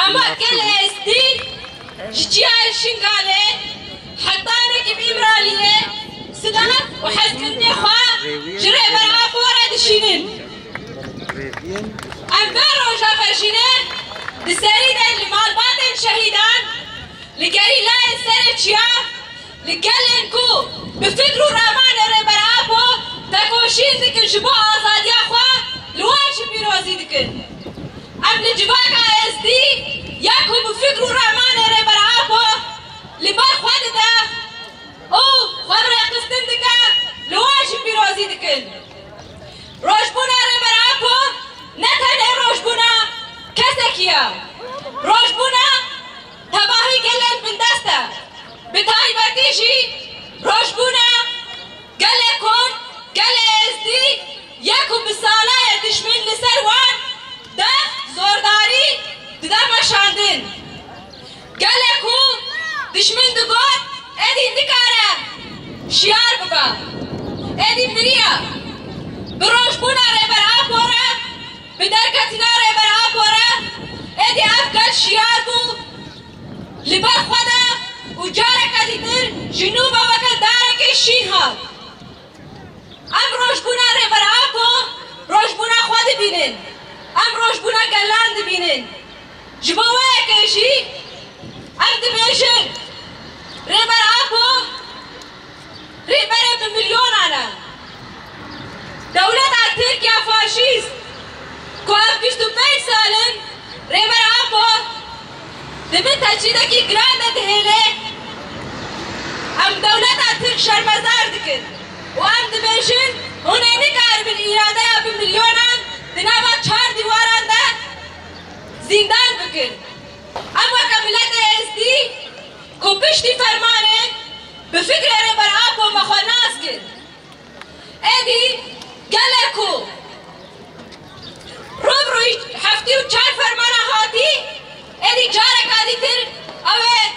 أما كل هستي جتيا الشنقالة حطانك بإمرالية سدات وحزكني خوا جري برعاف ورد الشنين أمبارو جافرشينين دسريدا لمالباتن شهيدان لقالي لا ينسان تشياف لقال انكو بفكروا رامان ربرعافو تاكوشين ذكن جبو آزاد يا خوا لواجب بيروزي ذكن أم لجباك آيزدي ياكو بفكروا رامان ربرعافو لبار خواد دا او خبر قستن دكا لواجب بيروزي ذكن روشبونا ربرعافو نتنه روشبونا كسكيا روشبونا تباهي قلن من دسته بتاعي باتيجي روشبونا قال يكون قال ازدي ياكم بالصلاة تشمل لسروان ده زورداري ده مشاندن قال يكون تشمل دقات ادي دكارة شيار ببا ادي مريا بروشبونا ريبرعاب ورا بدركتنا ريبرعاب ورا ادي افقل شيار بو لبر خدا وجارك اديتر جنوب وكل دارك الشين هاد ام روشبونا ربرعاكو روشبونا خواد بينن ام روشبونا قلاند بينن جبوه كيشي ام دبيشن ربرعاكو ربرع بمليون انا دولة تركيا فاشيست كو ام 25 سالن ربرعاكو دبي تجدكي جراند دهله ام دولة ترك شرمزار دكن وام دبيشن هنا نكار بالإرادة يا بمليونان دنابا 4 ديواران ده زندان بكن اما كملت اسدي كو بشتي فرمانه بفكر ربرعاب ومخوناس كن ادي قالكو روبروي حفتي و4 فرمانه هاتي ادي جارك ادي تر اوه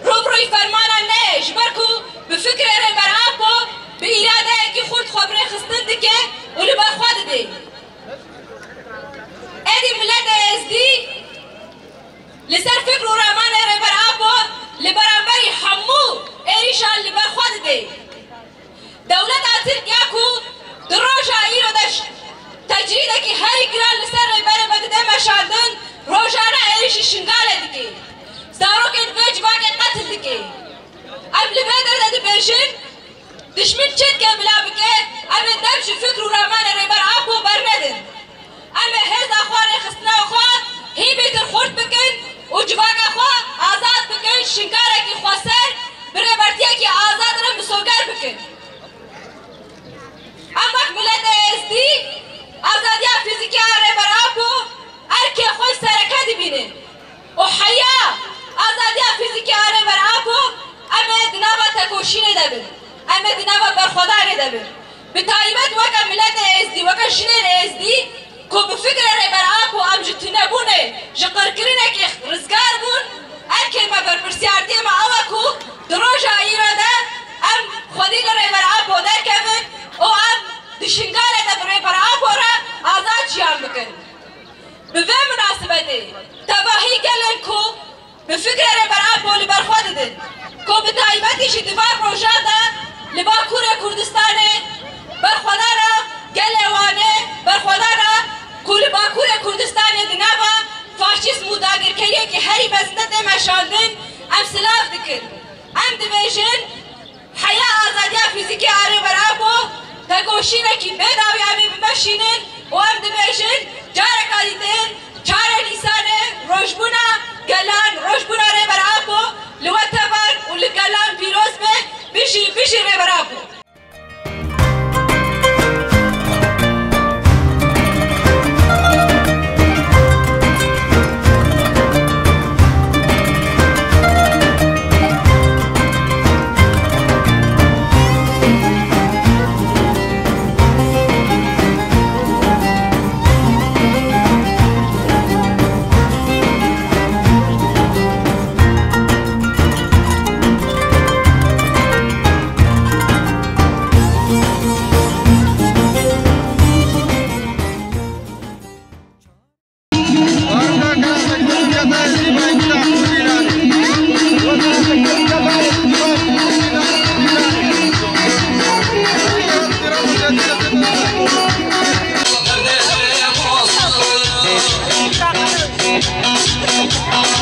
روبروي فرمانه نيش بركو بفكر ربرعاب بإرادة كي خود خبره خستن دكه ولي برخواد دي ادي ملت اسدي لسر فكر رامان ربرعاب لبرانبري حمو ايشان اللي برخواد دي دولة تركياكو دروجا ايرو دش تجريدكي هاي كران لسر ربرع بقدام شاندن روجانا ايش الشنغالة دكي زاروك البيج باكي قتل دكي قبل بدر دي بيشن دشمن چت که بلا بکه ام دمش فکر و رامان ربرعاب و برندن ام هز اخوان خسنا اخوان هی بیتر خورد بکن و جواک اخوان آزاد بکن شنکاره کی خواسر بربرتیه کی آزاد رم بسوگر بکن ام ملت اسدی آزادیا فیزیکی ربرعاب و ارکی خوش سرکه دی بینن و حیا آزادیا فیزیکی ربرعاب و ام دنابا تکوشینه دبن اما دنابا برخودا ندبن بتایبت وکا ملت ازدی وکا شنین ازدی کو بفکر ربرعاب و ام جتنه بونه جقر کرنه که رزگار بون ارکه ما برپرسیارتی ما اوکو دروجا ایراده ام خودی ربرعاب و در کبن و ام دشنگاره ده ربرعاب و را آزاد جیان بکن به مناسبتی تباهی کلن کو بفکر ربرعاب و لبرخواد دن کو بتایبتی شدفار روژا ده لباکور کردستانه برخوادارا گلوانه برخوادارا کل باکور کردستانه دنابا فاشیسم و داگرکریه که هری بزنت مشاندن ام سلاف دکر ام دبیشن حیا آزادیا فیزیکی ربرعابو تگوشینه کی بداوی امی بمشینن و ام دبیشن جارک آدیتن 4 نیسانه روشبونا گلان روشبونا ربرعابو لوتبان و لگلان پیروز به بشي ربرعابو Thank you.